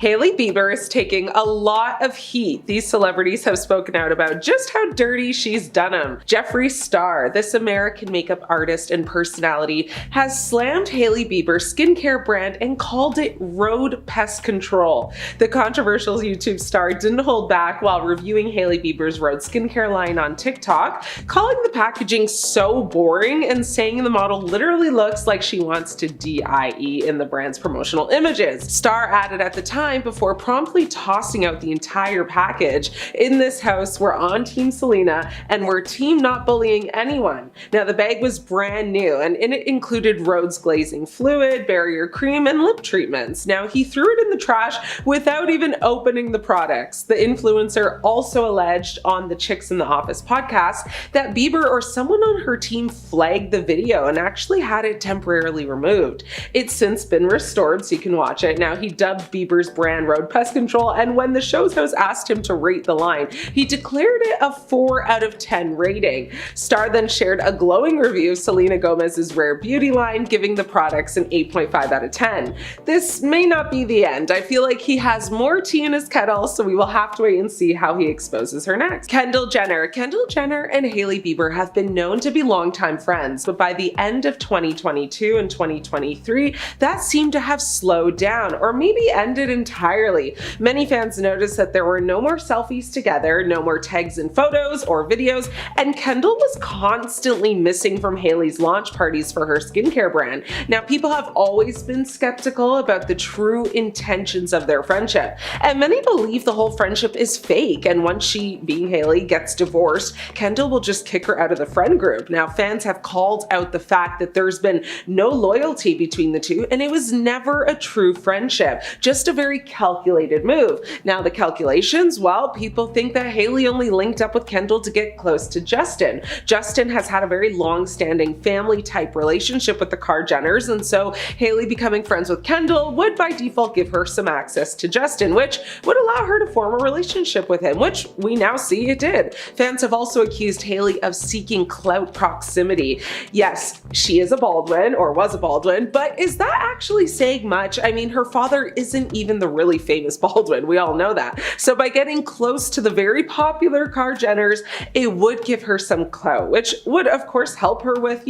Hailey Bieber is taking a lot of heat. These celebrities have spoken out about just how dirty she's done them. Jeffree Star, this American makeup artist and personality, has slammed Hailey Bieber's skincare brand and called it road pest control. The controversial YouTube star didn't hold back while reviewing Hailey Bieber's Rhode skincare line on TikTok, calling the packaging so boring and saying the model literally looks like she wants to die in the brand's promotional images. Star added at the time, before promptly tossing out the entire package, "In this house, we're on Team Selena and we're team not bullying anyone." Now, the bag was brand new and in it included Rhode's glazing fluid, barrier cream, and lip treatments. Now, he threw it in the trash without even opening the products. The influencer also alleged on the Chicks in the Office podcast that Bieber or someone on her team flagged the video and actually had it temporarily removed. It's since been restored so you can watch it. Now, he dubbed Bieber's brand Rhode Pest Control, and when the show's host asked him to rate the line, he declared it a 4 out of 10 rating. Star then shared a glowing review of Selena Gomez's Rare Beauty line, giving the products an 8.5 out of 10. This may not be the end. I feel like he has more tea in his kettle, so we will have to wait and see how he exposes her next. Kendall Jenner. Kendall Jenner and Hailey Bieber have been known to be longtime friends, but by the end of 2022 and 2023, that seemed to have slowed down, or maybe ended entirely. Many fans noticed that there were no more selfies together, no more tags in photos or videos, and Kendall was constantly missing from Hailey's launch parties for her skincare brand. Now, people have always been skeptical about the true intentions of their friendship, and many believe the whole friendship is fake, and once she, being Hailey, gets divorced, Kendall will just kick her out of the friend group. Now, fans have called out the fact that there's been no loyalty between the two, and it was never a true friendship, just a very calculated move. Now, the calculations, well, people think that Hailey only linked up with Kendall to get close to Justin. Justin has had a very long-standing family-type relationship with the Jenners, and so Hailey becoming friends with Kendall would by default give her some access to Justin, which would allow her to form a relationship with him, which we now see it did. Fans have also accused Hailey of seeking clout proximity. Yes, she is a Baldwin, or was a Baldwin, but is that actually saying much? I mean, her father isn't even the really famous Baldwin, we all know that. So by getting close to the very popular Jenners, it would give her some clout, which would of course help her with,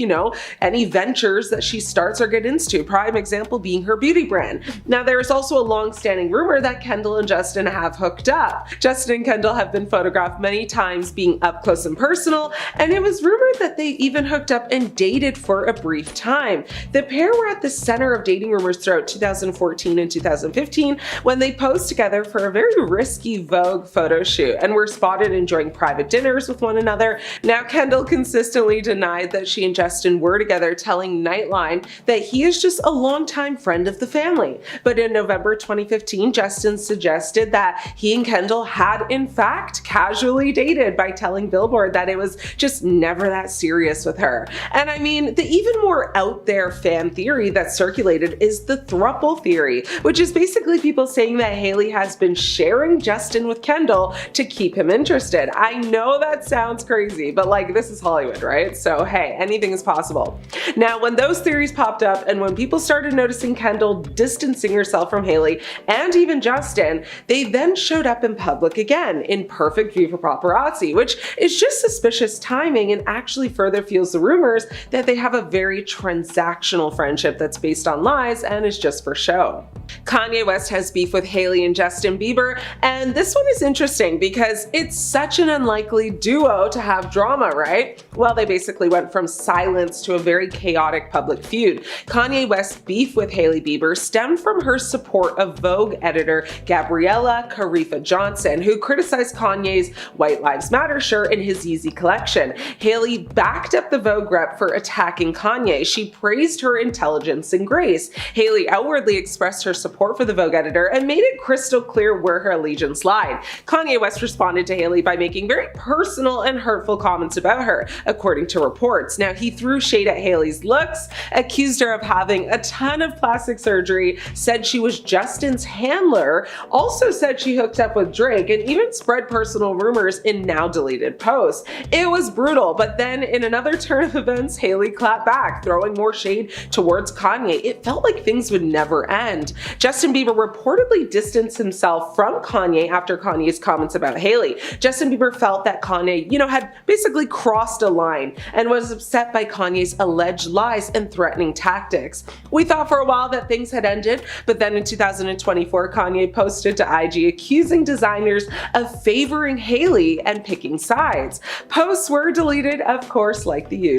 any ventures that she starts or get into. Prime example being her beauty brand. Now, there is also a long-standing rumor that Kendall and Justin have hooked up. Justin and Kendall have been photographed many times being up close and personal, and it was rumored that they even hooked up and dated for a brief time. The pair were at the center of dating rumors throughout 2014 and 2015 when they posed together for a very risky Vogue photo shoot and were spotted enjoying private dinners with one another. Now, Kendall consistently denied that she and Justin were together, telling Nightline that he is just a longtime friend of the family. But in November 2015, Justin suggested that he and Kendall had in fact casually dated by telling Billboard that it was just never that serious with her. And I mean, the even more out there fan theory that circulated is the throuple theory, which is basically people saying that Hailey has been sharing Justin with Kendall to keep him interested. I know that sounds crazy, but this is Hollywood, right? So hey, anything is possible. Now, when those theories popped up and when people started noticing Kendall distancing herself from Hailey and even Justin, they then showed up in public again in perfect view for paparazzi, which is just suspicious timing and actually further fuels the rumors that they have a very transactional friendship that's based on lies and is just for show. Kanye West has beef with Hailey and Justin Bieber, and this one is interesting because it's such an unlikely duo to have drama, right? Well, they basically went from silence to a very chaotic public feud. Kanye West's beef with Hailey Bieber stemmed from her support of Vogue editor Gabriella Carifa Johnson, who criticized Kanye's White Lives Matter shirt in his Yeezy collection. Hailey backed up the Vogue rep for attacking Kanye. She praised her intelligence and grace. Hailey outwardly expressed her support for the Vogue editor and made it crystal clear where her allegiance lied. Kanye West responded to Hailey by making very personal and hurtful comments about her, according to reports. Now, he threw shade at Hailey's looks, accused her of having a ton of plastic surgery, said she was Justin's handler, also said she hooked up with Drake, and even spread personal rumors in now deleted posts. It was brutal, but then in another turn of events, Hailey clapped back, throwing more shade towards Kanye. It felt like things would never end. Justin Bieber reportedly reportedly distanced himself from Kanye after Kanye's comments about Hailey. Justin Bieber felt that Kanye, had basically crossed a line and was upset by Kanye's alleged lies and threatening tactics. We thought for a while that things had ended, but then in 2024, Kanye posted to IG accusing designers of favoring Hailey and picking sides. Posts were deleted, of course, like the usual.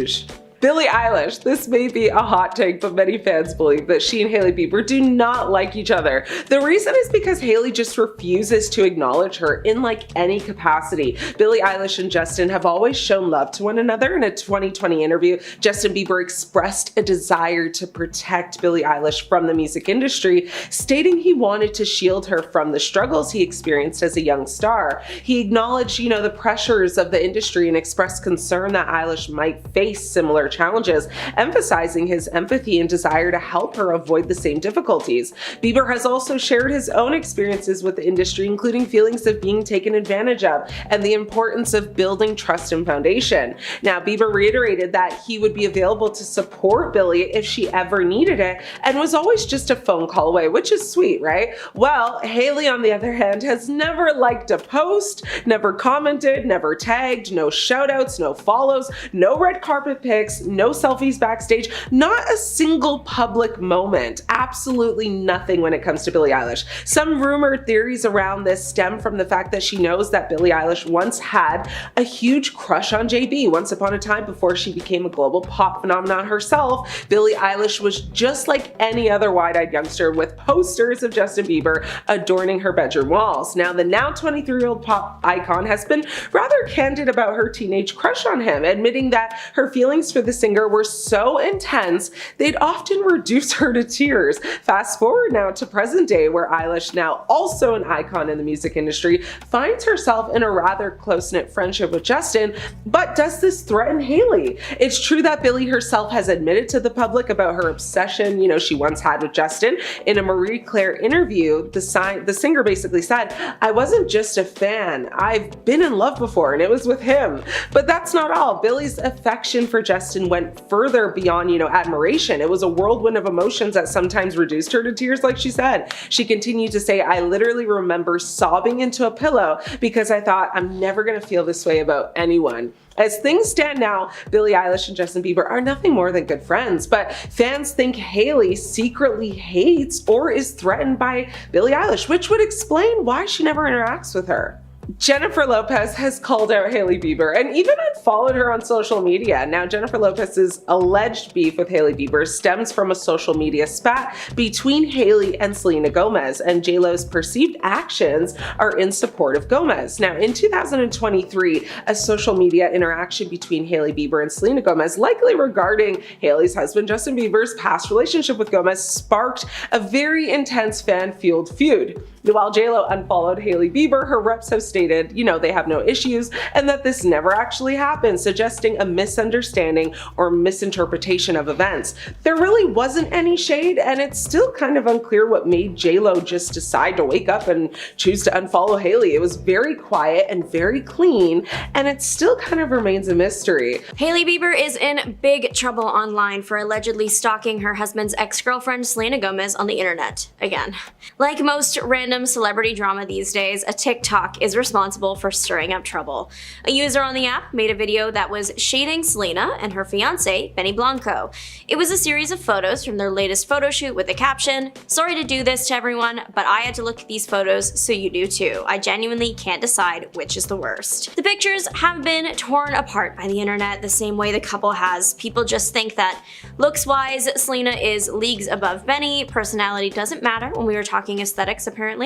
Billie Eilish. This may be a hot take, but many fans believe that she and Hailey Bieber do not like each other. The reason is because Hailey just refuses to acknowledge her in any capacity. Billie Eilish and Justin have always shown love to one another. In a 2020 interview, Justin Bieber expressed a desire to protect Billie Eilish from the music industry, stating he wanted to shield her from the struggles he experienced as a young star. He acknowledged, the pressures of the industry and expressed concern that Eilish might face similar challenges, emphasizing his empathy and desire to help her avoid the same difficulties. Bieber has also shared his own experiences with the industry, including feelings of being taken advantage of and the importance of building trust and foundation. Now, Bieber reiterated that he would be available to support Billie if she ever needed it and was always just a phone call away, which is sweet, right? Well, Hailey, on the other hand, has never liked a post, never commented, never tagged, no shoutouts, no follows, no red carpet pics, no selfies backstage, not a single public moment. Absolutely nothing when it comes to Billie Eilish. Some rumored theories around this stem from the fact that she knows that Billie Eilish once had a huge crush on JB. Once upon a time, before she became a global pop phenomenon herself, Billie Eilish was just like any other wide-eyed youngster with posters of Justin Bieber adorning her bedroom walls. Now, the now 23-year-old pop icon has been rather candid about her teenage crush on him, admitting that her feelings for the singer were so intense they'd often reduce her to tears. Fast forward now to present day, where Eilish, now also an icon in the music industry, finds herself in a rather close-knit friendship with Justin, but does this threaten Hailey? It's true that Billie herself has admitted to the public about her obsession, she once had with Justin. In a Marie Claire interview, the singer basically said, "I wasn't just a fan, I've been in love before, and it was with him." But that's not all. Billie's affection for Justin went further beyond, admiration. It was a whirlwind of emotions that sometimes reduced her to tears, like she said. She continued to say, "I literally remember sobbing into a pillow because I thought I'm never gonna feel this way about anyone." As things stand now, Billie Eilish and Justin Bieber are nothing more than good friends, but fans think Hailey secretly hates or is threatened by Billie Eilish, which would explain why she never interacts with her. Jennifer Lopez has called out Hailey Bieber and even unfollowed her on social media. Now, Jennifer Lopez's alleged beef with Hailey Bieber stems from a social media spat between Hailey and Selena Gomez, and J.Lo's perceived actions are in support of Gomez. Now, in 2023, a social media interaction between Hailey Bieber and Selena Gomez, likely regarding Hailey's husband Justin Bieber's past relationship with Gomez, sparked a very intense fan-fueled feud. While J.Lo unfollowed Hailey Bieber, her reps have stated, they have no issues and that this never actually happened, suggesting a misunderstanding or misinterpretation of events. There really wasn't any shade, and it's still kind of unclear what made J.Lo just decide to wake up and choose to unfollow Hailey. It was very quiet and very clean, and it still kind of remains a mystery. Hailey Bieber is in big trouble online for allegedly stalking her husband's ex-girlfriend Selena Gomez on the internet again. Like most random celebrity drama these days, a TikTok is responsible for stirring up trouble. A user on the app made a video that was shading Selena and her fiance, Benny Blanco. It was a series of photos from their latest photo shoot with the caption, "Sorry to do this to everyone, but I had to look at these photos so you do too. I genuinely can't decide which is the worst." The pictures have been torn apart by the internet the same way the couple has. People just think that looks-wise, Selena is leagues above Benny. Personality doesn't matter when we are talking aesthetics, apparently.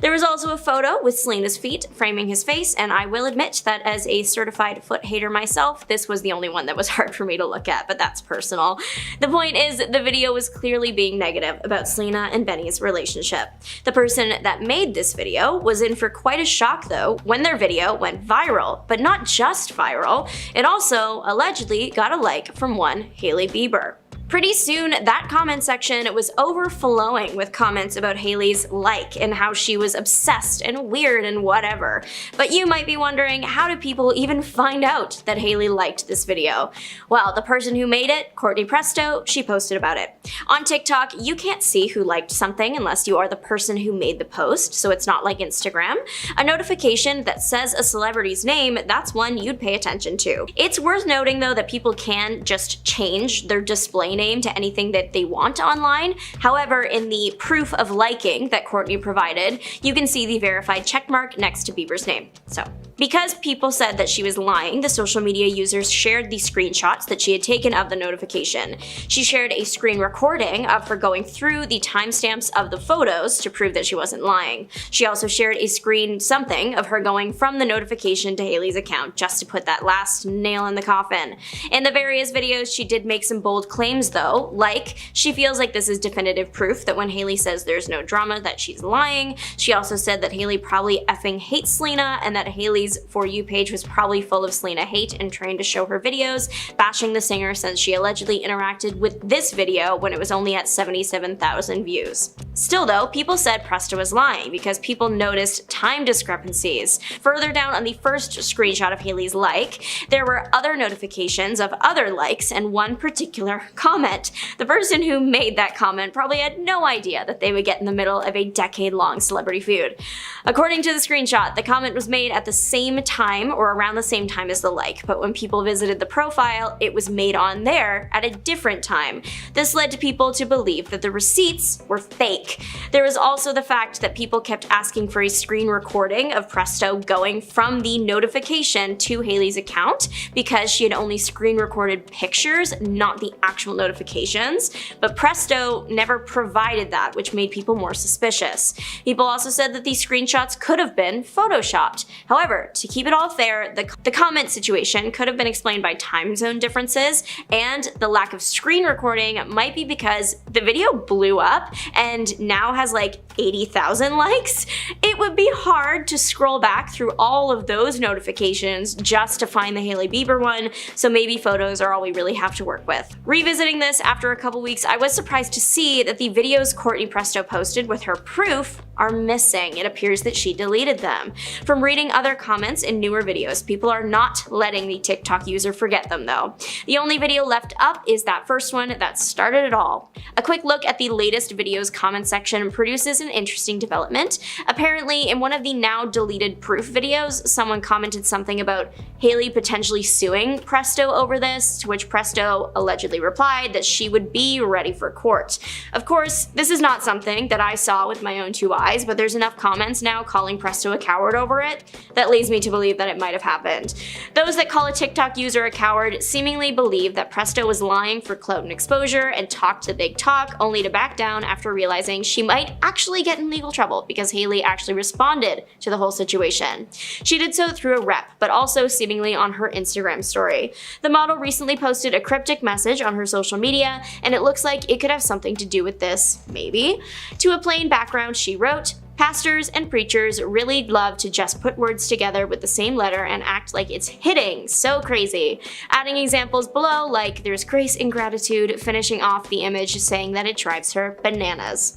There was also a photo with Selena's feet framing his face, and I will admit that as a certified foot hater myself, this was the only one that was hard for me to look at, but that's personal. The point is, the video was clearly being negative about Selena and Benny's relationship. The person that made this video was in for quite a shock though when their video went viral, but not just viral, it also allegedly got a like from one Hailey Bieber. Pretty soon, that comment section was overflowing with comments about Hailey's like and how she was obsessed and weird and whatever. But you might be wondering, how do people even find out that Hailey liked this video? Well, the person who made it, Courtney Presto, she posted about it. On TikTok, you can't see who liked something unless you are the person who made the post, so it's not like Instagram. A notification that says a celebrity's name, that's one you'd pay attention to. It's worth noting though that people can just change their display name to anything that they want online. However, in the proof of liking that Courtney provided, you can see the verified checkmark next to Bieber's name. So, because people said that she was lying, the social media users shared the screenshots that she had taken of the notification. She shared a screen recording of her going through the timestamps of the photos to prove that she wasn't lying. She also shared a screen something of her going from the notification to Hailey's account just to put that last nail in the coffin. In the various videos, she did make some bold claims though, like she feels like this is definitive proof that when Hailey says there's no drama that she's lying. She also said that Hailey probably effing hates Selena and that Hailey's For You page was probably full of Selena hate and trying to show her videos, bashing the singer since she allegedly interacted with this video when it was only at 77,000 views. Still though, people said Presto was lying because people noticed time discrepancies. Further down on the first screenshot of Hailey's like, there were other notifications of other likes and one particular comment. The person who made that comment probably had no idea that they would get in the middle of a decade-long celebrity feud. According to the screenshot, the comment was made at the same time or around the same time as the like, but when people visited the profile, it was made on there at a different time. This led to people to believe that the receipts were fake. There was also the fact that people kept asking for a screen recording of Presto going from the notification to Hailey's account because she had only screen recorded pictures, not the actual notifications, but Presto never provided that, which made people more suspicious. People also said that these screenshots could have been photoshopped. However, to keep it all fair, the comment situation could have been explained by time zone differences, and the lack of screen recording might be because the video blew up and now has like 80,000 likes. It would be hard to scroll back through all of those notifications just to find the Hailey Bieber one, so maybe photos are all we really have to work with. Revisiting this after a couple weeks, I was surprised to see that the videos Courtney Presto posted with her proof are missing. It appears that she deleted them. From reading other comments in newer videos, people are not letting the TikTok user forget them though. The only video left up is that first one that started it all. A quick look at the latest video's comment section produces an interesting development. Apparently, in one of the now deleted proof videos, someone commented something about Hailey potentially suing Presto over this, to which Presto allegedly replied that she would be ready for court. Of course, this is not something that I saw with my own two eyes, but there's enough comments now calling Presto a coward over it that leads me to believe that it might have happened. Those that call a TikTok user a coward seemingly believe that Presto was lying for clout and exposure and talked the big talk, only to back down after realizing she might actually get in legal trouble because Hailey actually responded to the whole situation. She did so through a rep, but also seemingly on her Instagram story. The model recently posted a cryptic message on her social media, and it looks like it could have something to do with this, maybe. To a plain background, she wrote, "Pastors and preachers really love to just put words together with the same letter and act like it's hitting, so crazy." Adding examples below like there's grace in gratitude, finishing off the image saying that it drives her bananas.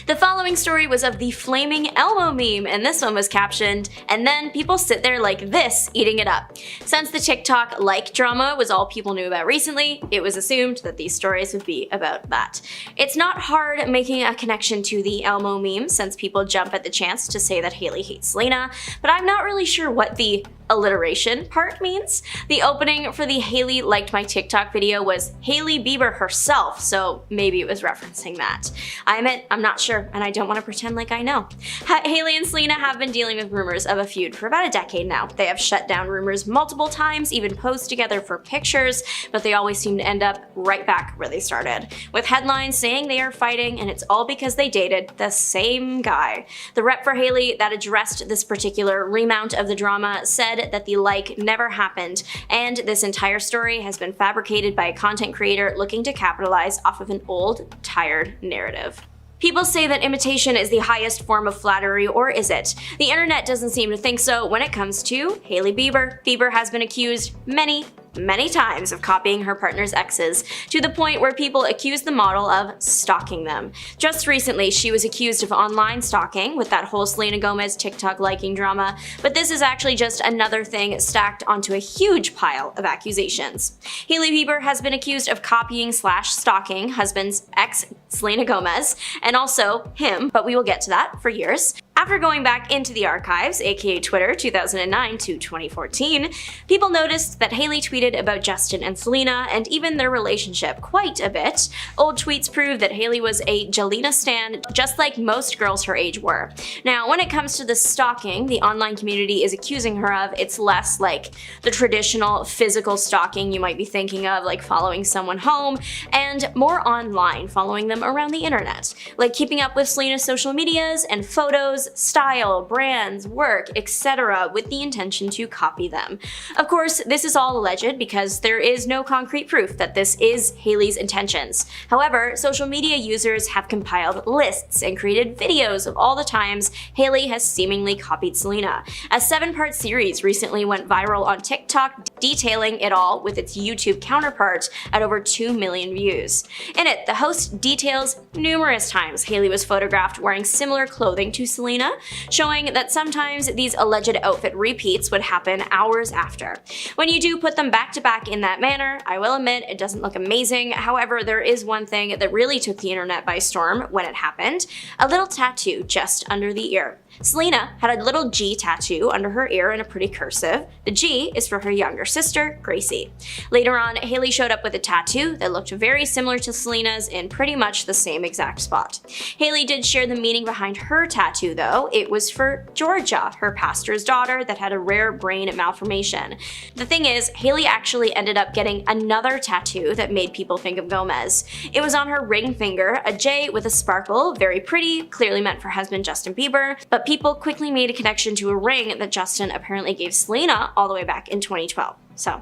The following story was of the flaming Elmo meme, and this one was captioned, "And then people sit there like this, eating it up." Since the TikTok like drama was all people knew about recently, it was assumed that these stories would be about that. It's not hard making a connection to the Elmo meme since people jump at the chance to say that Hailey hates Selena, but I'm not really sure what the alliteration part means. The opening for the Hailey liked my TikTok video was Hailey Bieber herself, so maybe it was referencing that. I admit, I'm not sure, and I don't want to pretend like I know. Hailey and Selena have been dealing with rumors of a feud for about a decade now. They have shut down rumors multiple times, even posed together for pictures, but they always seem to end up right back where they started, with headlines saying they are fighting, and it's all because they dated the same guy. The rep for Hailey that addressed this particular remount of the drama said that the like never happened, and this entire story has been fabricated by a content creator looking to capitalize off of an old, tired narrative. People say that imitation is the highest form of flattery, or is it? The internet doesn't seem to think so when it comes to Hailey Bieber. Bieber has been accused many many times of copying her partner's exes, to the point where people accuse the model of stalking them. Just recently, she was accused of online stalking with that whole Selena Gomez TikTok liking drama, but this is actually just another thing stacked onto a huge pile of accusations. Hailey Bieber has been accused of copying/stalking husband's ex, Selena Gomez, and also him, but we will get to that, for years. After going back into the archives, aka Twitter, 2009 to 2014, people noticed that Hailey tweeted about Justin and Selena, and even their relationship, quite a bit. Old tweets prove that Hailey was a Jelena stan, just like most girls her age were. Now, when it comes to the stalking the online community is accusing her of, it's less like the traditional physical stalking you might be thinking of, like following someone home, and more online, following them around the internet, like keeping up with Selena's social medias and photos, style, brands, work, etc. with the intention to copy them. Of course, this is all alleged because there is no concrete proof that this is Hailey's intentions. However, social media users have compiled lists and created videos of all the times Hailey has seemingly copied Selena. A 7-part series recently went viral on TikTok, detailing it all with its YouTube counterpart at over 2 million views. In it, the host details numerous times Hailey was photographed wearing similar clothing to Selena, showing that sometimes these alleged outfit repeats would happen hours after. When you do put them back to back in that manner, I will admit it doesn't look amazing. However, there is one thing that really took the internet by storm when it happened: a little tattoo just under the ear. Selena had a little G tattoo under her ear in a pretty cursive. The G is for her younger sister, Gracie. Later on, Hailey showed up with a tattoo that looked very similar to Selena's in pretty much the same exact spot. Hailey did share the meaning behind her tattoo though. It was for Georgia, her pastor's daughter that had a rare brain malformation. The thing is, Hailey actually ended up getting another tattoo that made people think of Gomez. It was on her ring finger, a J with a sparkle, very pretty, clearly meant for husband Justin Bieber, but people quickly made a connection to a ring that Justin apparently gave Selena all the way back in 2012. So,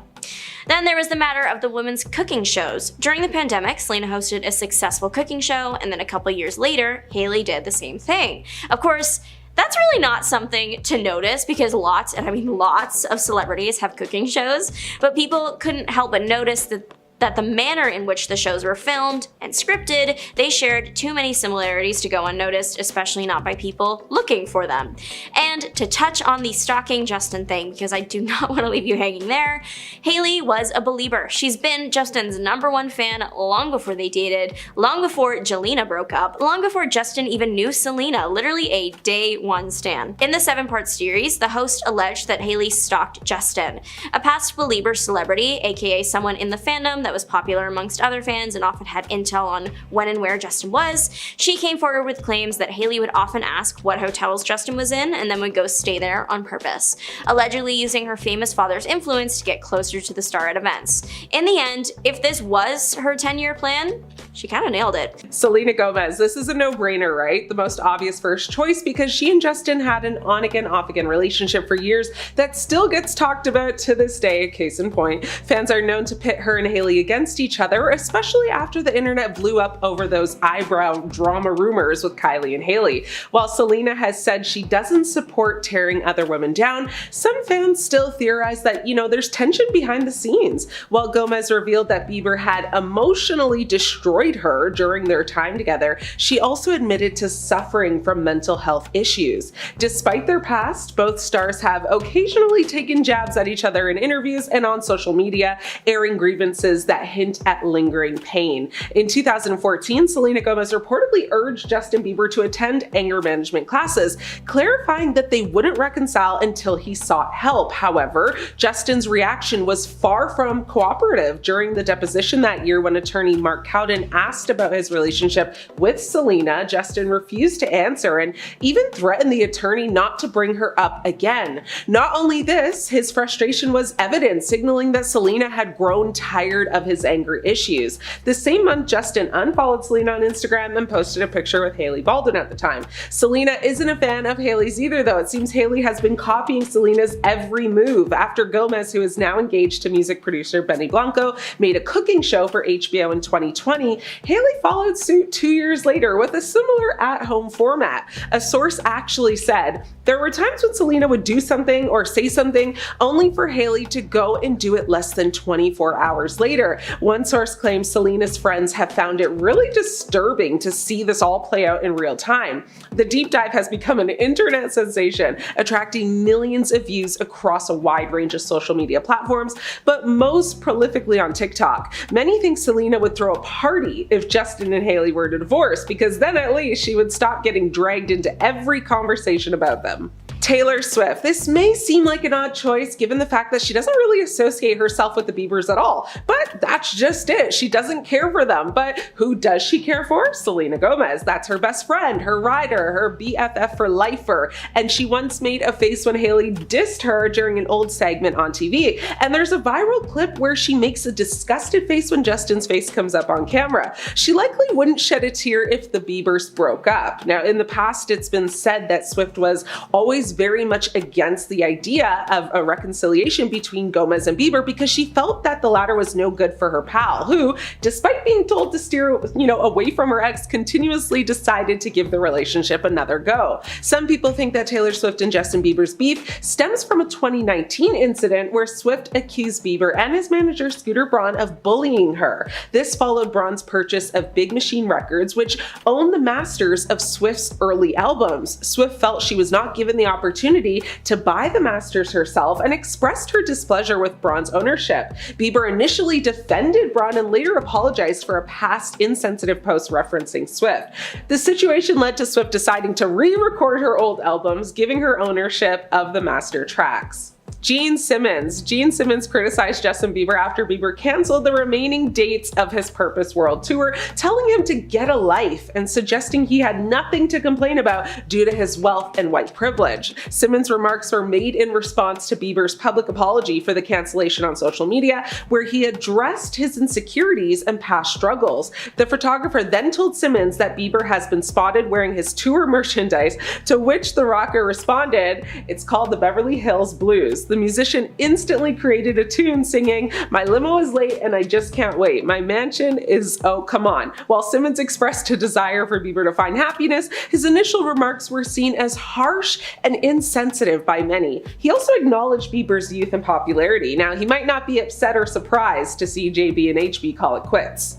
then there was the matter of the women's cooking shows. During the pandemic, Selena hosted a successful cooking show, and then a couple years later, Hailey did the same thing. Of course, that's really not something to notice because lots, and I mean lots, of celebrities have cooking shows, but people couldn't help but notice that the manner in which the shows were filmed and scripted, they shared too many similarities to go unnoticed, especially not by people looking for them. And to touch on the stalking Justin thing, because I do not want to leave you hanging there, Hailey was a believer. She's been Justin's #1 fan long before they dated, long before Jelena broke up, long before Justin even knew Selena, literally a day one stan. In the 7-part series, the host alleged that Hailey stalked Justin, a past believer celebrity, aka someone in the fandom that was popular amongst other fans and often had intel on when and where Justin was. She came forward with claims that Hailey would often ask what hotels Justin was in and then would go stay there on purpose, allegedly using her famous father's influence to get closer to the star at events. In the end, if this was her 10-year plan, she kind of nailed it. Selena Gomez, this is a no-brainer, right? The most obvious first choice because she and Justin had an on-again, off-again relationship for years that still gets talked about to this day, case in point. Fans are known to pit her and Hailey against each other, especially after the internet blew up over those eyebrow drama rumors with Kylie and Hailey. While Selena has said she doesn't support tearing other women down, some fans still theorize that, there's tension behind the scenes. While Gomez revealed that Bieber had emotionally destroyed her during their time together, she also admitted to suffering from mental health issues. Despite their past, both stars have occasionally taken jabs at each other in interviews and on social media, airing grievances that hint at lingering pain. In 2014, Selena Gomez reportedly urged Justin Bieber to attend anger management classes, clarifying that they wouldn't reconcile until he sought help. However, Justin's reaction was far from cooperative. During the deposition that year when attorney Mark Cowden asked about his relationship with Selena, Justin refused to answer and even threatened the attorney not to bring her up again. Not only this, his frustration was evident, signaling that Selena had grown tired of his anger issues. The same month, Justin unfollowed Selena on Instagram and posted a picture with Hailey Baldwin at the time. Selena isn't a fan of Hailey's either, though. It seems Hailey has been copying Selena's every move after Gomez, who is now engaged to music producer Benny Blanco, made a cooking show for HBO in 2020. Hailey followed suit 2 years later with a similar at-home format. A source actually said, "There were times when Selena would do something or say something only for Hailey to go and do it less than 24 hours later." One source claims Selena's friends have found it really disturbing to see this all play out in real time. The deep dive has become an internet sensation, attracting millions of views across a wide range of social media platforms, but most prolifically on TikTok. Many think Selena would throw a party if Justin and Hailey were to divorce, because then at least she would stop getting dragged into every conversation about them. Taylor Swift. This may seem like an odd choice given the fact that she doesn't really associate herself with the Biebers at all, but that's just it. She doesn't care for them. But who does she care for? Selena Gomez. That's her best friend, her rider, her BFF for lifer. And she once made a face when Hailey dissed her during an old segment on TV. And there's a viral clip where she makes a disgusted face when Justin's face comes up on camera. She likely wouldn't shed a tear if the Biebers broke up. Now, in the past, it's been said that Swift was always very much against the idea of a reconciliation between Gomez and Bieber because she felt that the latter was no good for her pal, who, despite being told to steer, away from her ex, continuously decided to give the relationship another go. Some people think that Taylor Swift and Justin Bieber's beef stems from a 2019 incident where Swift accused Bieber and his manager Scooter Braun of bullying her. This followed Braun's purchase of Big Machine Records, which owned the masters of Swift's early albums. Swift felt she was not given the opportunity to buy the masters herself and expressed her displeasure with Braun's ownership. Bieber initially defended Braun and later apologized for a past insensitive post referencing Swift. The situation led to Swift deciding to re-record her old albums, giving her ownership of the master tracks. Gene Simmons. Gene Simmons criticized Justin Bieber after Bieber canceled the remaining dates of his Purpose World Tour, telling him to get a life and suggesting he had nothing to complain about due to his wealth and white privilege. Simmons' remarks were made in response to Bieber's public apology for the cancellation on social media, where he addressed his insecurities and past struggles. The photographer then told Simmons that Bieber has been spotted wearing his tour merchandise, to which the rocker responded, "It's called the Beverly Hills Blues." The musician instantly created a tune singing, "My limo is late and I just can't wait. My mansion is, oh come on." While Simmons expressed a desire for Bieber to find happiness, his initial remarks were seen as harsh and insensitive by many. He also acknowledged Bieber's youth and popularity. Now, he might not be upset or surprised to see JB and HB call it quits.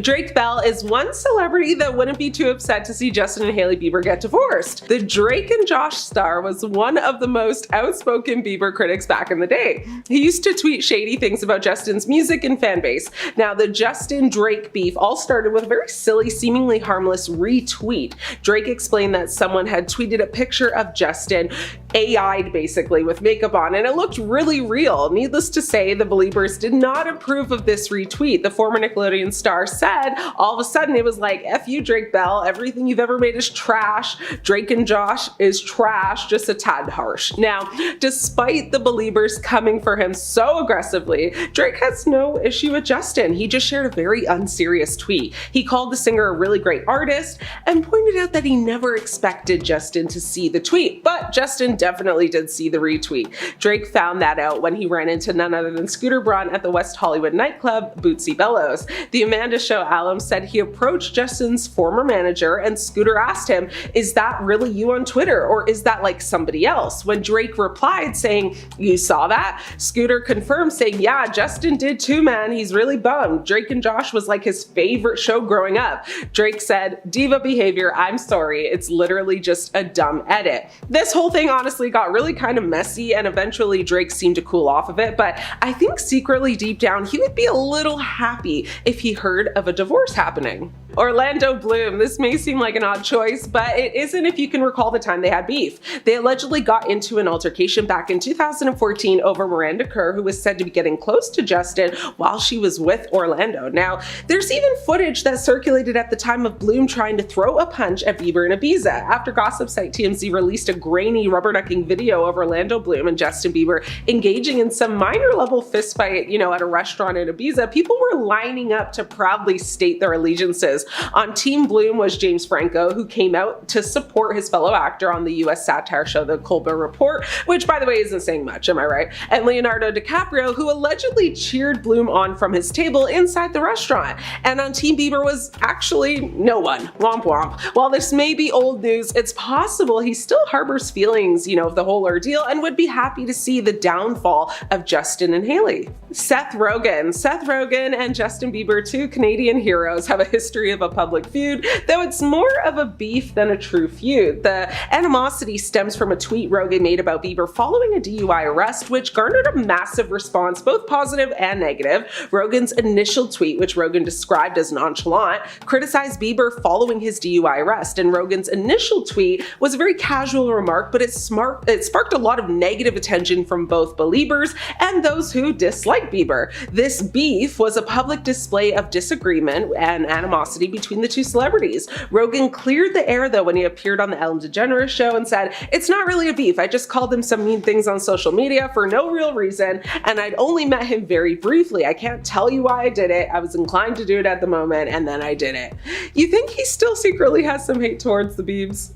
Drake Bell is one celebrity that wouldn't be too upset to see Justin and Hailey Bieber get divorced. The Drake and Josh star was one of the most outspoken Bieber critics back in the day. He used to tweet shady things about Justin's music and fan base. Now, the Justin-Drake beef all started with a very silly, seemingly harmless retweet. Drake explained that someone had tweeted a picture of Justin, AI'd basically, with makeup on, and it looked really real. Needless to say, the Beliebers did not approve of this retweet. The former Nickelodeon star said all of a sudden it was like, "F you, Drake Bell, everything you've ever made is trash. Drake and Josh is trash," just a tad harsh. Now, despite the Beliebers coming for him so aggressively, Drake has no issue with Justin. He just shared a very unserious tweet. He called the singer a really great artist and pointed out that he never expected Justin to see the tweet, but Justin definitely did see the retweet. Drake found that out when he ran into none other than Scooter Braun at the West Hollywood nightclub Bootsy Bellows. The Amanda Show alum said he approached Justin's former manager and Scooter asked him, "Is that really you on Twitter, or is that like somebody else?" When Drake replied saying, "You saw that?" Scooter confirmed saying, "Yeah, Justin did too, man. He's really bummed. Drake and Josh was like his favorite show growing up." Drake said, "Diva behavior, I'm sorry. It's literally just a dumb edit." This whole thing honestly got really kind of messy, and eventually Drake seemed to cool off of it, but I think secretly deep down he would be a little happy if he heard of a divorce happening. Orlando Bloom. This may seem like an odd choice, but it isn't if you can recall the time they had beef. They allegedly got into an altercation back in 2014 over Miranda Kerr, who was said to be getting close to Justin while she was with Orlando. Now, there's even footage that circulated at the time of Bloom trying to throw a punch at Bieber in Ibiza. After gossip site TMZ released a grainy, rubberducking video of Orlando Bloom and Justin Bieber engaging in some minor level fistfight, at a restaurant in Ibiza, people were lining up to proudly proudly state their allegiances. On Team Bloom was James Franco, who came out to support his fellow actor on the US satire show The Colbert Report, which by the way isn't saying much, am I right? And Leonardo DiCaprio, who allegedly cheered Bloom on from his table inside the restaurant. And on Team Bieber was actually no one. Womp womp. While this may be old news, it's possible he still harbors feelings, of the whole ordeal and would be happy to see the downfall of Justin and Hailey. Seth Rogen and Justin Bieber, two Canadian heroes, have a history of a public feud, though it's more of a beef than a true feud. The animosity stems from a tweet Rogen made about Bieber following a DUI arrest, which garnered a massive response, both positive and negative. Rogen's initial tweet, which Rogen described as nonchalant, criticized Bieber following his DUI arrest, and Rogen's initial tweet was a very casual remark, but it sparked a lot of negative attention from both believers and those who dislike Bieber. This beef was a public display of disagreement and animosity between the two celebrities. Rogen cleared the air though when he appeared on the Ellen DeGeneres show and said, "It's not really a beef, I just called him some mean things on social media for no real reason, and I'd only met him very briefly. I can't tell you why I did it. I was inclined to do it at the moment, and then I did it." You think he still secretly has some hate towards the Biebs?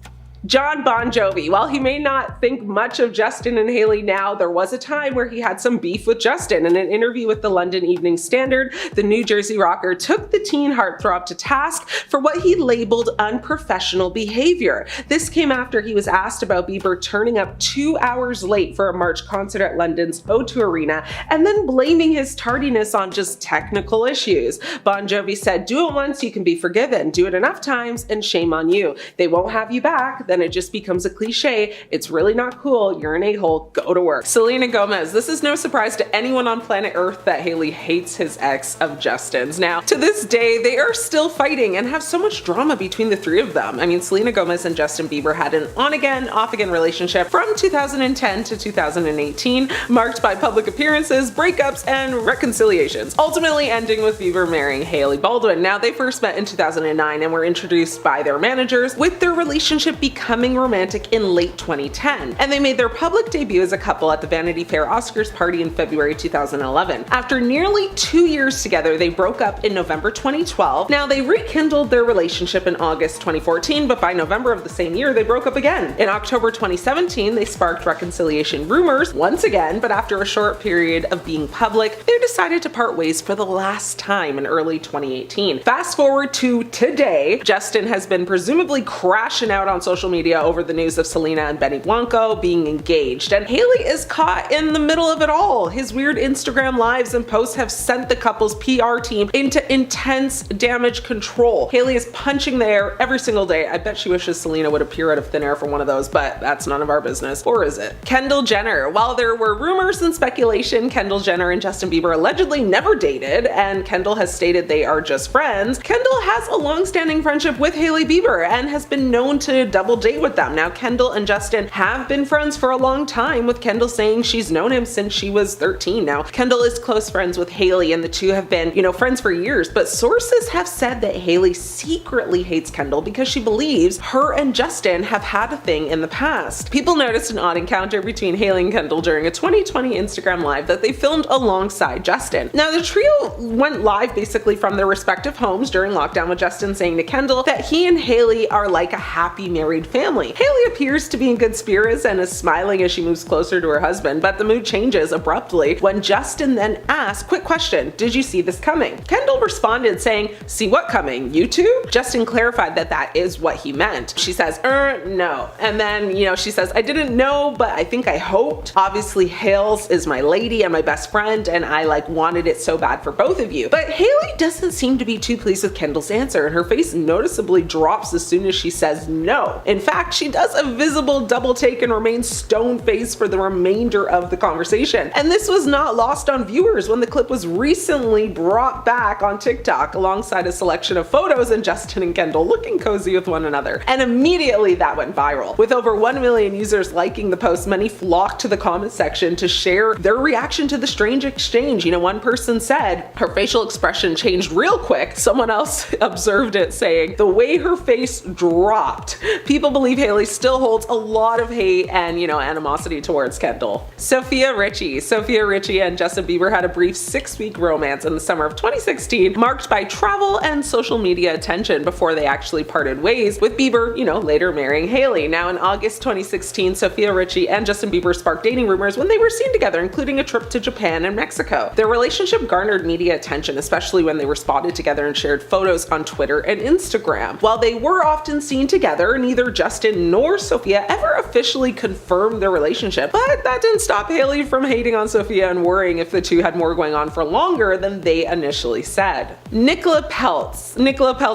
Jon Bon Jovi. While he may not think much of Justin and Hailey now, there was a time where he had some beef with Justin. In an interview with the London Evening Standard, the New Jersey rocker took the teen heartthrob to task for what he labeled unprofessional behavior. This came after he was asked about Bieber turning up 2 hours late for a March concert at London's O2 Arena and then blaming his tardiness on just technical issues. Bon Jovi said, "Do it once, you can be forgiven. Do it enough times and shame on you. They won't have you back. Then it just becomes a cliche. It's really not cool. You're an a-hole. Go to work." Selena Gomez. This is no surprise to anyone on planet Earth that Hailey hates his ex of Justin's. Now, to this day, they are still fighting and have so much drama between the three of them. I mean, Selena Gomez and Justin Bieber had an on-again, off-again relationship from 2010 to 2018, marked by public appearances, breakups, and reconciliations, ultimately ending with Bieber marrying Hailey Baldwin. Now, they first met in 2009 and were introduced by their managers, with their relationship becoming romantic in late 2010, and they made their public debut as a couple at the Vanity Fair Oscars party in February 2011. After nearly 2 years together, they broke up in November 2012. Now, they rekindled their relationship in August 2014, but by November of the same year, they broke up again. In October 2017, they sparked reconciliation rumors once again, but after a short period of being public, they decided to part ways for the last time in early 2018. Fast forward to today, Justin has been presumably crashing out on social media over the news of Selena and Benny Blanco being engaged, and Hailey is caught in the middle of it all. His weird Instagram lives and posts have sent the couple's PR team into intense damage control. Hailey is punching the air every single day. I bet she wishes Selena would appear out of thin air for one of those, but that's none of our business. Or is it? Kendall Jenner. While there were rumors and speculation, Kendall Jenner and Justin Bieber allegedly never dated, and Kendall has stated they are just friends, Kendall has a long-standing friendship with Hailey Bieber and has been known to double date with them. Now, Kendall and Justin have been friends for a long time, with Kendall saying she's known him since she was 13. Now, Kendall is close friends with Hailey, and the two have been, friends for years, but sources have said that Hailey secretly hates Kendall because she believes her and Justin have had a thing in the past. People noticed an odd encounter between Hailey and Kendall during a 2020 Instagram Live that they filmed alongside Justin. Now, the trio went live basically from their respective homes during lockdown, with Justin saying to Kendall that he and Hailey are like a happy married family. Hailey appears to be in good spirits and is smiling as she moves closer to her husband, but the mood changes abruptly when Justin then asks, "Quick question, did you see this coming?" Kendall responded saying, "See what coming? You two?" Justin clarified that that is what he meant. She says, no. And then, she says, "I didn't know, but I think I hoped. Obviously, Hales is my lady and my best friend, and I wanted it so bad for both of you." But Hailey doesn't seem to be too pleased with Kendall's answer, and her face noticeably drops as soon as she says no. In fact, she does a visible double take and remains stone-faced for the remainder of the conversation. And this was not lost on viewers when the clip was recently brought back on TikTok alongside a selection of photos and Justin and Kendall looking cozy with one another. And immediately that went viral. With over 1 million users liking the post, many flocked to the comment section to share their reaction to the strange exchange. One person said her facial expression changed real quick. Someone else observed it saying, "The way her face dropped." People people believe Hailey still holds a lot of hate and, animosity towards Kendall. Sophia Richie and Justin Bieber had a brief 6-week romance in the summer of 2016, marked by travel and social media attention before they actually parted ways, with Bieber, later marrying Hailey. Now in August 2016, Sophia Richie and Justin Bieber sparked dating rumors when they were seen together, including a trip to Japan and Mexico. Their relationship garnered media attention, especially when they were spotted together and shared photos on Twitter and Instagram. While they were often seen together, neither Justin nor Sophia ever officially confirmed their relationship, but that didn't stop Hailey from hating on Sophia and worrying if the two had more going on for longer than they initially said. Nicola Peltz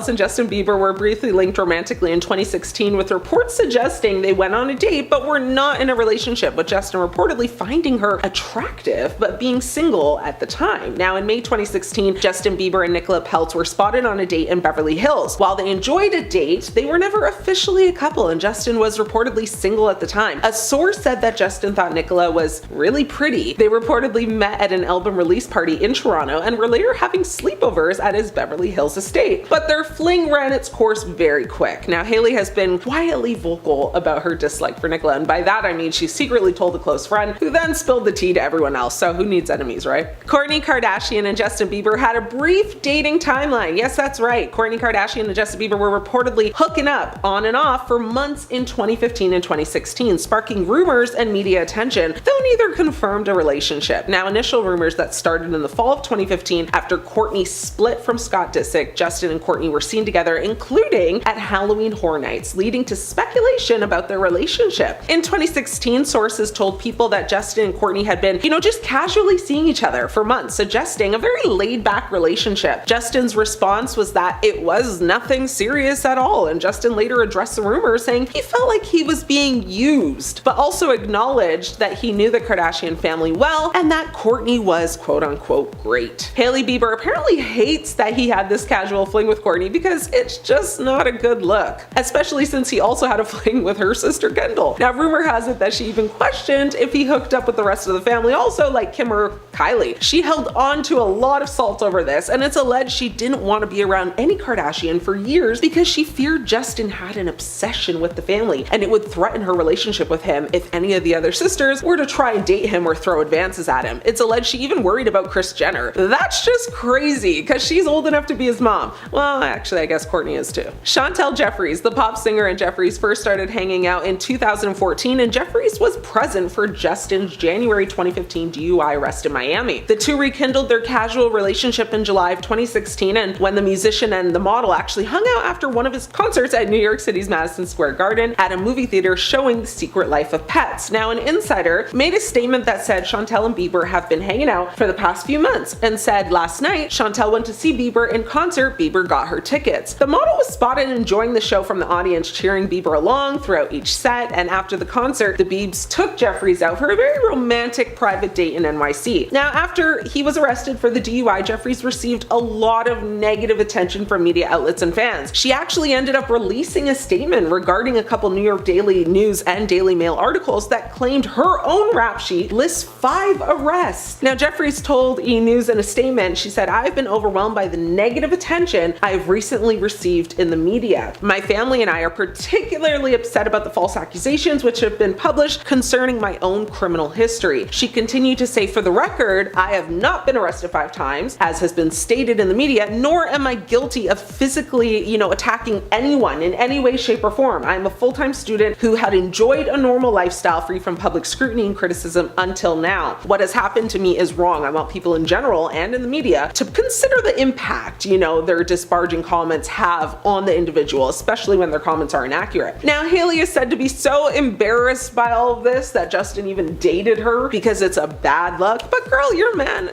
and Justin Bieber were briefly linked romantically in 2016, with reports suggesting they went on a date but were not in a relationship, with Justin reportedly finding her attractive but being single at the time. Now in May 2016, Justin Bieber and Nicola Peltz were spotted on a date in Beverly Hills. While they enjoyed a date, they were never officially a couple, and Justin was reportedly single at the time. A source said that Justin thought Nicola was really pretty. They reportedly met at an album release party in Toronto and were later having sleepovers at his Beverly Hills estate. But their fling ran its course very quick. Now Hailey has been quietly vocal about her dislike for Nicola, and by that I mean she secretly told a close friend, who then spilled the tea to everyone else, so who needs enemies, right? Kourtney Kardashian and Justin Bieber had a brief dating timeline. Yes, that's right. Kourtney Kardashian and Justin Bieber were reportedly hooking up on and off for months in 2015 and 2016, sparking rumors and media attention, though neither confirmed a relationship. Now, initial rumors that started in the fall of 2015 after Kourtney split from Scott Disick, Justin and Kourtney were seen together, including at Halloween Horror Nights, leading to speculation about their relationship. In 2016, sources told People that Justin and Kourtney had been, just casually seeing each other for months, suggesting a very laid-back relationship. Justin's response was that it was nothing serious at all, and Justin later addressed the rumor, saying he felt like he was being used, but also acknowledged that he knew the Kardashian family well and that Kourtney was quote-unquote great. Hailey Bieber apparently hates that he had this casual fling with Kourtney because it's just not a good look, especially since he also had a fling with her sister Kendall. Now, rumor has it that she even questioned if he hooked up with the rest of the family also, like Kim or Kylie. She held on to a lot of salt over this, and it's alleged she didn't want to be around any Kardashian for years because she feared Justin had an obsession with the family and it would threaten her relationship with him if any of the other sisters were to try and date him or throw advances at him. It's alleged she even worried about Kris Jenner. That's just crazy because she's old enough to be his mom. Well, actually, I guess Kourtney is too. Chantel Jeffries, the pop singer, and Jeffries first started hanging out in 2014, and Jeffries was present for Justin's January 2015 DUI arrest in Miami. The two rekindled their casual relationship in July of 2016, and when the musician and the model actually hung out after one of his concerts at New York City's Madison Square Garden at a movie theater showing The Secret Life of Pets. Now, an insider made a statement that said Chantel and Bieber have been hanging out for the past few months, and said last night Chantel went to see Bieber in concert. Bieber got her tickets. The model was spotted enjoying the show from the audience, cheering Bieber along throughout each set, and after the concert, the Biebs took Jeffries out for a very romantic private date in NYC. Now, after he was arrested for the DUI, Jeffries received a lot of negative attention from media outlets and fans. She actually ended up releasing a statement regarding a couple New York Daily News and Daily Mail articles that claimed her own rap sheet lists 5 arrests. Now, Jeffries told E! News in a statement, she said, "I've been overwhelmed by the negative attention I've recently received in the media. My family and I are particularly upset about the false accusations which have been published concerning my own criminal history." She continued to say, "For the record, I have not been arrested 5 times, as has been stated in the media, nor am I guilty of physically, attacking anyone in any way, shape, or form. I am a full-time student who had enjoyed a normal lifestyle free from public scrutiny and criticism until now. What has happened to me is wrong. I want people in general and in the media to consider the impact, their disparaging comments have on the individual, especially when their comments are inaccurate." Now, Hailey is said to be so embarrassed by all of this that Justin even dated her because it's a bad look. But girl, your man,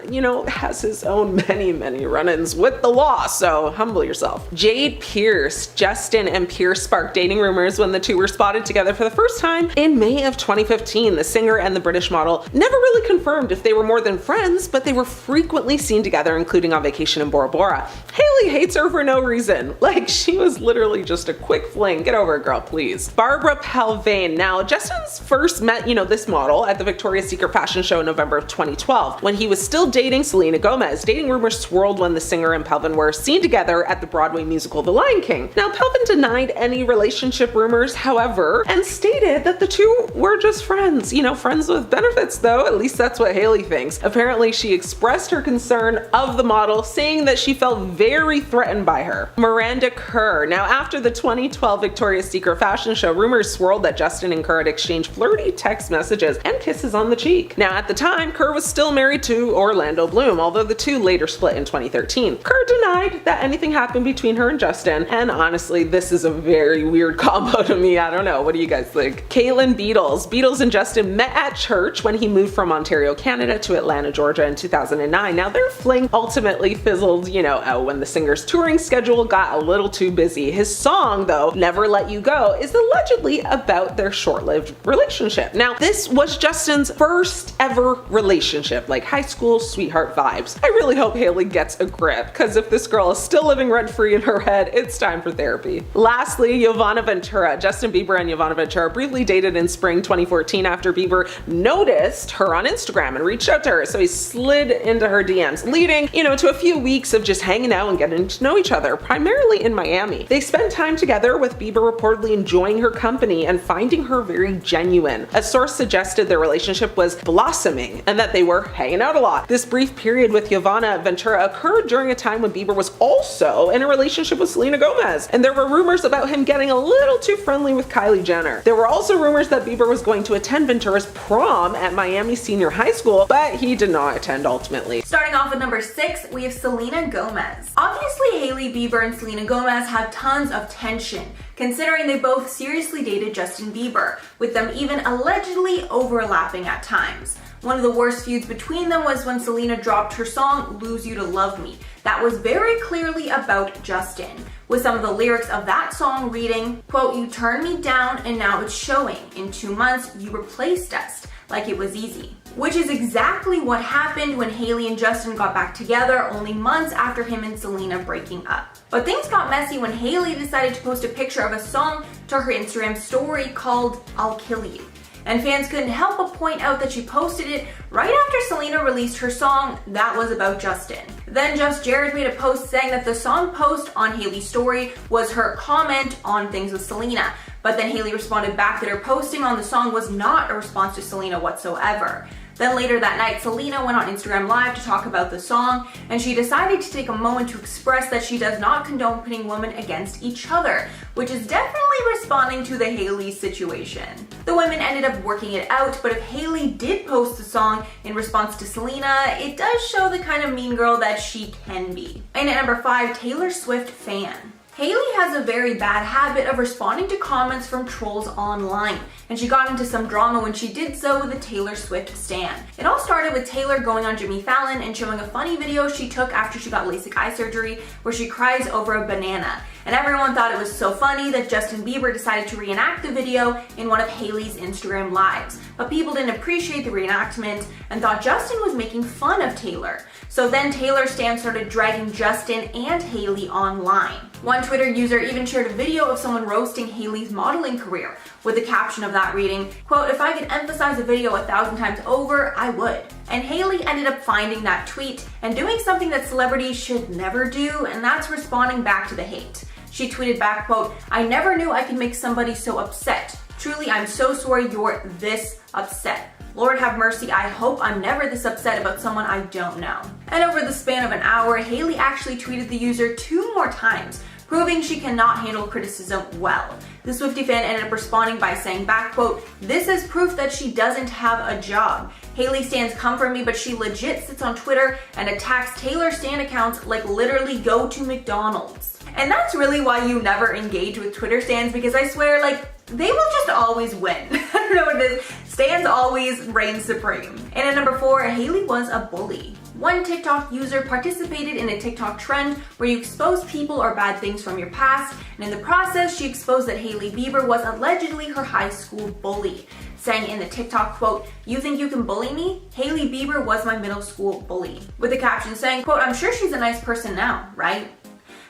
has his own many run-ins with the law, so humble yourself. Jade Pierce. Justin and Pierce sparked dating rumors when the two were spotted together for the first time in May of 2015. The singer and the British model never really confirmed if they were more than friends, but they were frequently seen together, including on vacation in Bora Bora. Hailey hates her for no reason. Like, she was literally just a quick fling. Get over it, girl, please. Barbara Palvain. Now, Justin's first met, this model at the Victoria's Secret fashion show in November of 2012, when he was still dating Selena Gomez. Dating rumors swirled when the singer and Palvin were seen together at the Broadway musical The Lion King. Now, Palvin denied any relationship relationship rumors, however, and stated that the two were just friends. You know, friends with benefits though, at least that's what Hailey thinks. Apparently she expressed her concern of the model, saying that she felt very threatened by her. Miranda Kerr. Now after the 2012 Victoria's Secret fashion show, rumors swirled that Justin and Kerr had exchanged flirty text messages and kisses on the cheek. Now at the time, Kerr was still married to Orlando Bloom, although the two later split in 2013. Kerr denied that anything happened between her and Justin, and honestly, this is a very weird combo to me. I don't know. What do you guys think? Caitlin Beatles. Beatles and Justin met at church when he moved from Ontario, Canada to Atlanta, Georgia in 2009. Now their fling ultimately fizzled, out when the singer's touring schedule got a little too busy. His song, though, Never Let You Go, is allegedly about their short-lived relationship. Now, this was Justin's first ever relationship, like high school sweetheart vibes. I really hope Hailey gets a grip, because if this girl is still living rent-free in her head, it's time for therapy. Lastly, Giovanna Ventura. Justin Bieber and Giovanna Ventura briefly dated in spring 2014 after Bieber noticed her on Instagram and reached out to her, so he slid into her DMs, leading, to a few weeks of just hanging out and getting to know each other, primarily in Miami. They spent time together, with Bieber reportedly enjoying her company and finding her very genuine. A source suggested their relationship was blossoming and that they were hanging out a lot. This brief period with Giovanna Ventura occurred during a time when Bieber was also in a relationship with Selena Gomez, and there were rumors about him getting a little too friendly with Kylie Jenner. There were also rumors that Bieber was going to attend Ventura's prom at Miami Senior High School, but he did not attend ultimately. Starting off with number 6, we have Selena Gomez. Obviously, Hailey Bieber and Selena Gomez have tons of tension, considering they both seriously dated Justin Bieber, with them even allegedly overlapping at times. One of the worst feuds between them was when Selena dropped her song, Lose You to Love Me. That was very clearly about Justin, with some of the lyrics of that song reading, quote, "You turned me down and now it's showing. In 2 months, you replaced us. Like it was easy." Which is exactly what happened when Hailey and Justin got back together only months after him and Selena breaking up. But things got messy when Hailey decided to post a picture of a song to her Instagram story called I'll Kill You. And fans couldn't help but point out that she posted it right after Selena released her song that was about Justin. Then Just Jared made a post saying that the song post on Hailey's story was her comment on things with Selena. But then Hailey responded back that her posting on the song was not a response to Selena whatsoever. Then later that night, Selena went on Instagram Live to talk about the song, and she decided to take a moment to express that she does not condone pitting women against each other, which is definitely responding to the Hailey situation. The women ended up working it out, but if Hailey did post the song in response to Selena, it does show the kind of mean girl that she can be. And at number 5, Taylor Swift fan. Hailey has a very bad habit of responding to comments from trolls online, and she got into some drama when she did so with a Taylor Swift stan. It all started with Taylor going on Jimmy Fallon and showing a funny video she took after she got LASIK eye surgery where she cries over a banana. And everyone thought it was so funny that Justin Bieber decided to reenact the video in one of Hailey's Instagram lives. But people didn't appreciate the reenactment and thought Justin was making fun of Taylor. So then Taylor stans started dragging Justin and Hailey online. One Twitter user even shared a video of someone roasting Hailey's modeling career, with the caption of that reading, quote, "If I could emphasize a video 1,000 times over, I would." And Hailey ended up finding that tweet and doing something that celebrities should never do, and that's responding back to the hate. She tweeted back, quote, "I never knew I could make somebody so upset. Truly, I'm so sorry you're this upset. Lord have mercy, I hope I'm never this upset about someone I don't know." And over the span of an hour, Hailey actually tweeted the user 2 more times, proving she cannot handle criticism well. The Swiftie fan ended up responding by saying back, quote, "This is proof that she doesn't have a job. Hailey stans come for me, but she legit sits on Twitter and attacks Taylor stan accounts like literally go to McDonald's." And that's really why you never engage with Twitter stans, because I swear, they will just always win. I don't know what it is. Stans always reign supreme. And at number 4, Hailey was a bully. One TikTok user participated in a TikTok trend where you expose people or bad things from your past, and in the process, she exposed that Hailey Bieber was allegedly her high school bully, saying in the TikTok, quote, "You think you can bully me? Hailey Bieber was my middle school bully." With the caption saying, quote, "I'm sure she's a nice person now, right?"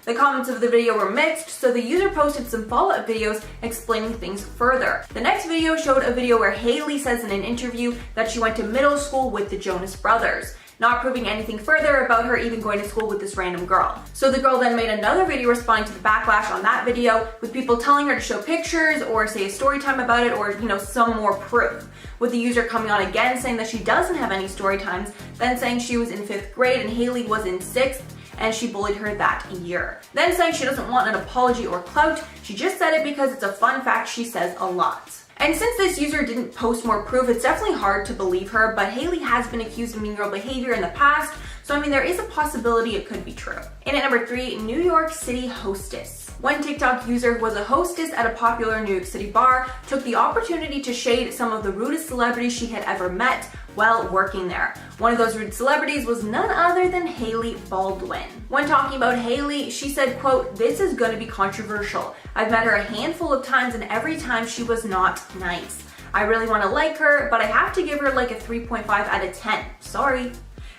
The comments of the video were mixed, so the user posted some follow-up videos explaining things further. The next video showed a video where Hailey says in an interview that she went to middle school with the Jonas Brothers. not proving anything further about her even going to school with this random girl. So the girl then made another video responding to the backlash on that video, with people telling her to show pictures or say a story time about it, or some more proof. With the user coming on again saying that she doesn't have any story times, then saying she was in 5th grade and Hailey was in 6th, and she bullied her that year. Then saying she doesn't want an apology or clout, she just said it because it's a fun fact she says a lot. And since this user didn't post more proof, it's definitely hard to believe her, but Hailey has been accused of mean girl behavior in the past, so there is a possibility it could be true. And at number 3, New York City hostess. One TikTok user who was a hostess at a popular New York City bar took the opportunity to shade some of the rudest celebrities she had ever met while working there. One of those rude celebrities was none other than Hailey Baldwin. When talking about Hailey, she said, quote, "This is going to be controversial. I've met her a handful of times and every time she was not nice. I really want to like her, but I have to give her like a 3.5 out of 10. Sorry."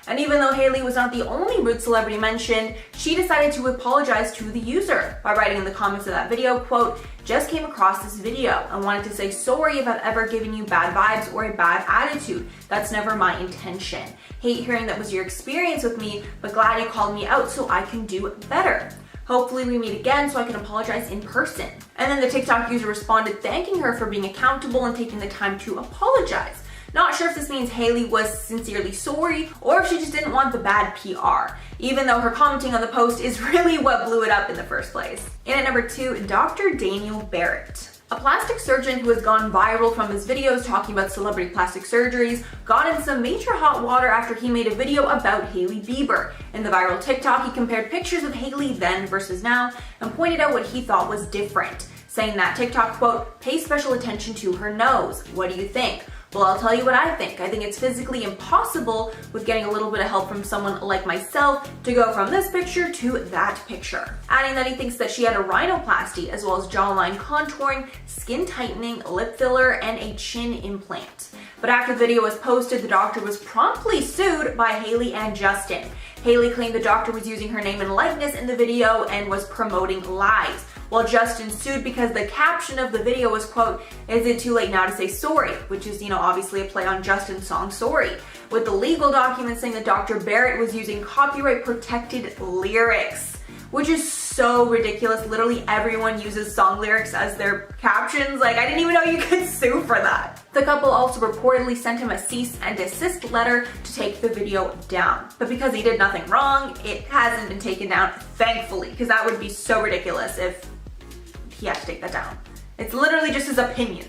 And even though Hailey was not the only rude celebrity mentioned, she decided to apologize to the user by writing in the comments of that video, quote, "Just came across this video and wanted to say sorry if I've ever given you bad vibes or a bad attitude. That's never my intention. Hate hearing that was your experience with me, but glad you called me out so I can do better. Hopefully we meet again so I can apologize in person." And then the TikTok user responded thanking her for being accountable and taking the time to apologize. Not sure if this means Hailey was sincerely sorry or if she just didn't want the bad PR, even though her commenting on the post is really what blew it up in the first place. And at number 2, Dr. Daniel Barrett. A plastic surgeon who has gone viral from his videos talking about celebrity plastic surgeries got in some major hot water after he made a video about Hailey Bieber. In the viral TikTok, he compared pictures of Hailey then versus now and pointed out what he thought was different, saying that TikTok, quote, "Pay special attention to her nose. What do you think?" Well, I'll tell you what I think. I think it's physically impossible with getting a little bit of help from someone like myself to go from this picture to that picture. Adding that he thinks that she had a rhinoplasty as well as jawline contouring, skin tightening, lip filler, and a chin implant. But after the video was posted, the doctor was promptly sued by Hailey and Justin. Hailey claimed the doctor was using her name and likeness in the video and was promoting lies, while Justin sued because the caption of the video was, quote, "Is it too late now to say sorry?" Which is, obviously a play on Justin's song Sorry, with the legal documents saying that Dr. Barrett was using copyright protected lyrics, which is so ridiculous. Literally everyone uses song lyrics as their captions. I didn't even know you could sue for that. The couple also reportedly sent him a cease and desist letter to take the video down. But because he did nothing wrong, it hasn't been taken down, thankfully, because that would be so ridiculous if he had to take that down. It's literally just his opinion.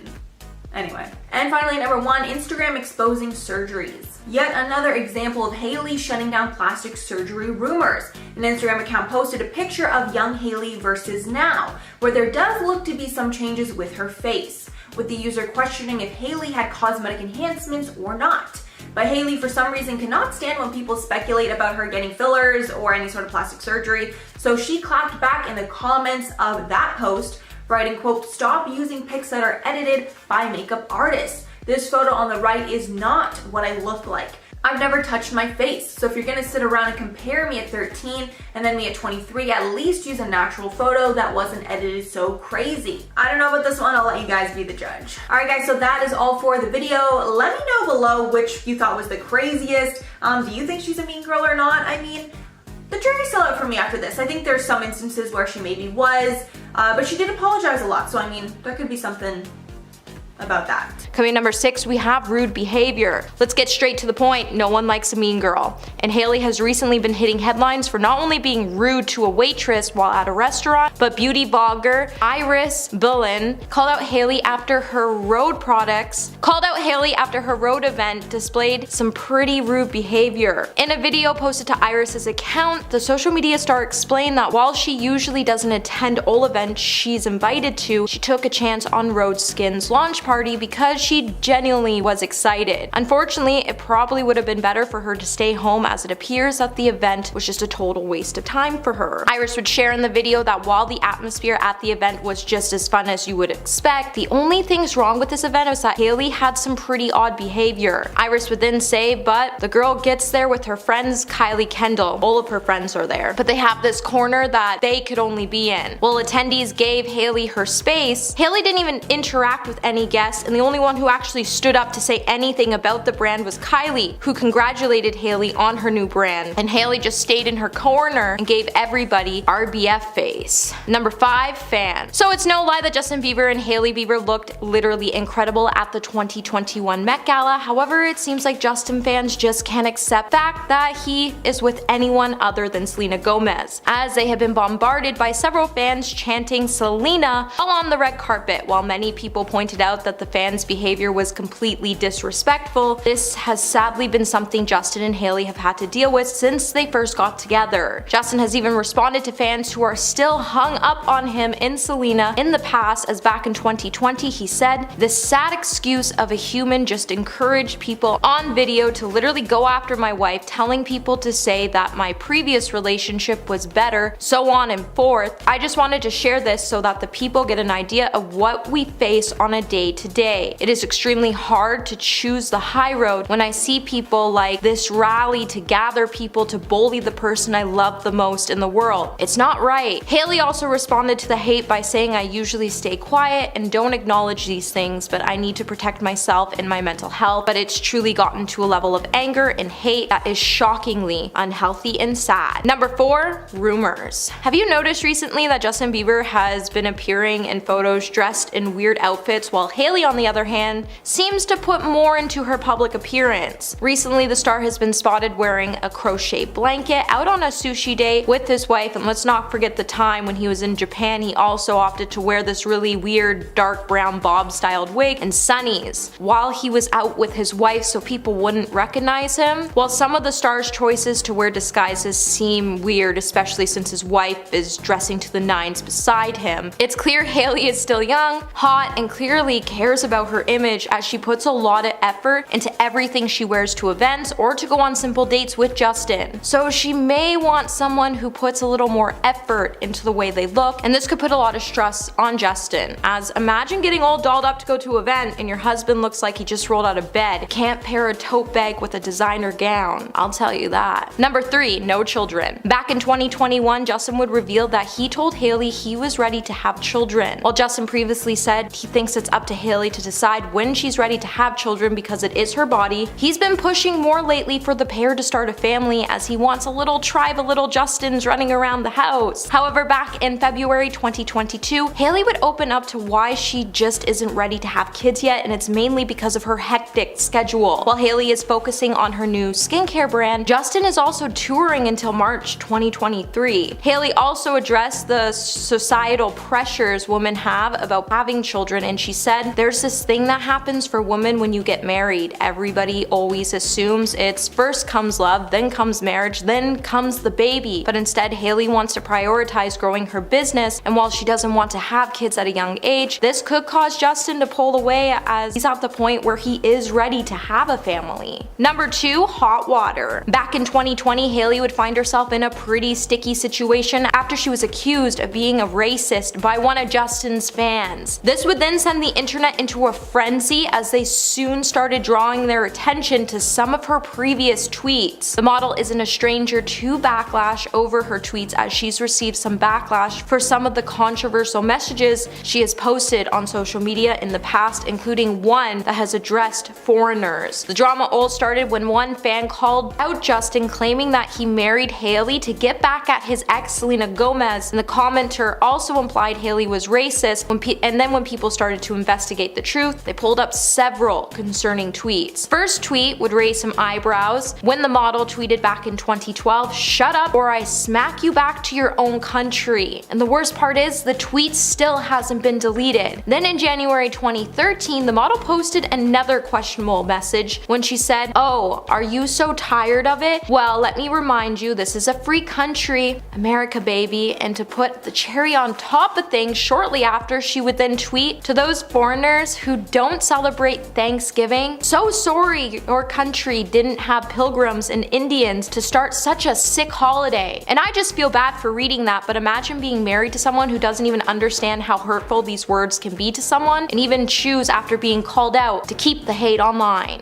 Anyway. And finally, number 1, Instagram exposing surgeries. Yet another example of Hailey shutting down plastic surgery rumors. An Instagram account posted a picture of young Hailey versus now, where there does look to be some changes with her face, with the user questioning if Hailey had cosmetic enhancements or not. But Hailey, for some reason, cannot stand when people speculate about her getting fillers or any sort of plastic surgery, so she clapped back in the comments of that post, writing, quote, "Stop using pics that are edited by makeup artists. This photo on the right is not what I look like. I've never touched my face, so if you're gonna sit around and compare me at 13 and then me at 23, at least use a natural photo that wasn't edited so crazy." I don't know about this one, I'll let you guys be the judge. Alright guys, so that is all for the video. Let me know below which you thought was the craziest. Do you think she's a mean girl or not? The jury's still out for me after this. I think there's some instances where she maybe was, but she did apologize a lot, so there could be something about that. Coming number 6, we have rude behavior. Let's get straight to the point. No one likes a mean girl. And Hailey has recently been hitting headlines for not only being rude to a waitress while at a restaurant, but beauty vlogger Iris Bieber called out Hailey after her road event displayed some pretty rude behavior. In a video posted to Iris's account, the social media star explained that while she usually doesn't attend all events she's invited to, she took a chance on Rhode Skin's launch party because she genuinely was excited. Unfortunately, it probably would have been better for her to stay home, as it appears that the event was just a total waste of time for her. Iris would share in the video that while the atmosphere at the event was just as fun as you would expect, the only things wrong with this event was that Hailey had some pretty odd behavior. Iris would then say, but the girl gets there with her friends Kylie Kendall. All of her friends are there, but they have this corner that they could only be in. While attendees gave Hailey her space, Hailey didn't even interact with any guests, and the only one who actually stood up to say anything about the brand was Kylie, who congratulated Hailey on her new brand. And Hailey just stayed in her corner and gave everybody RBF face. Number 5, fan. So it's no lie that Justin Bieber and Hailey Bieber looked literally incredible at the 2021 Met Gala. However, it seems like Justin fans just can't accept the fact that he is with anyone other than Selena Gomez, as they have been bombarded by several fans chanting Selena while on the red carpet. While many people pointed out that the fans' behavior was completely disrespectful, this has sadly been something Justin and Hailey have had to deal with since they first got together. Justin has even responded to fans who are still hung up on him in Selena in the past, as back in 2020 he said, "This sad excuse of a human just encouraged people on video to literally go after my wife, telling people to say that my previous relationship was better, so on and forth. I just wanted to share this so that the people get an idea of what we face on a day to day. It is extremely hard to choose the high road when I see people like this rally to gather people to bully the person I love the most in the world. It's not right." Hailey also responded to the hate by saying, "I usually stay quiet and don't acknowledge these things, but I need to protect myself and my mental health, but it's truly gotten to a level of anger and hate that is shockingly unhealthy and sad." Number 4, rumors. Have you noticed recently that Justin Bieber has been appearing in photos dressed in weird outfits, while Hailey, on the other hand, seems to put more into her public appearance? Recently, the star has been spotted wearing a crochet blanket out on a sushi date with his wife, and let's not forget the time when he was in Japan he also opted to wear this really weird dark brown bob styled wig and sunnies while he was out with his wife so people wouldn't recognize him. While some of the star's choices to wear disguises seem weird, especially since his wife is dressing to the nines beside him, it's clear Hailey is still young, hot, and clearly cares about her image, as she puts a lot of effort into everything she wears to events or to go on simple dates with Justin. So she may want someone who puts a little more effort into the way they look, and this could put a lot of stress on Justin, as imagine getting all dolled up to go to an event and your husband looks like he just rolled out of bed. Can't pair a tote bag with a designer gown, I'll tell you that. Number 3, no children. Back in 2021, Justin would reveal that he told Hailey he was ready to have children. While Justin previously said he thinks it's up to Hailey to decide when she's ready to have children because it is her body, he's been pushing more lately for the pair to start a family, as he wants a little tribe of little Justins running around the house. However, back in February 2022, Hailey would open up to why she just isn't ready to have kids yet, and it's mainly because of her hectic schedule. While Hailey is focusing on her new skincare brand, Justin is also touring until March 2023. Hailey also addressed the societal pressures women have about having children, and she said, "There's this thing that happens for women when you get married. Everybody always assumes it's first comes love, then comes marriage, then comes the baby." But instead, Hailey wants to prioritize growing her business, and while she doesn't want to have kids at a young age, this could cause Justin to pull away, as he's at the point where he is ready to have a family. Number 2, hot water. Back in 2020, Hailey would find herself in a pretty sticky situation after she was accused of being a racist by one of Justin's fans. This would then send the internet into a frenzy, as they soon started drawing their attention to some of her previous tweets. The model isn't a stranger to backlash over her tweets, as she's received some backlash for some of the controversial messages she has posted on social media in the past, including one that has addressed foreigners. The drama all started when one fan called out Justin, claiming that he married Hailey to get back at his ex Selena Gomez, and the commenter also implied Hailey was racist. And then when people started to investigate the truth, they pulled up several concerning tweets. First tweet would raise some eyebrows when the model tweeted back in 2012, "Shut up or I smack you back to your own country." And the worst part is, the tweet still hasn't been deleted. Then in January 2013, the model posted another questionable message when she said, "Oh, are you so tired of it? Well, let me remind you, this is a free country, America baby." And to put the cherry on top of things, shortly after, she would then tweet, "To those foreigners who don't celebrate Thanksgiving, so sorry your country didn't have pilgrims and Indians to start such a sick holiday." And I just feel bad for reading that, but imagine being married to someone who doesn't even understand how hurtful these words can be to someone, and even choose after being called out to keep the hate online.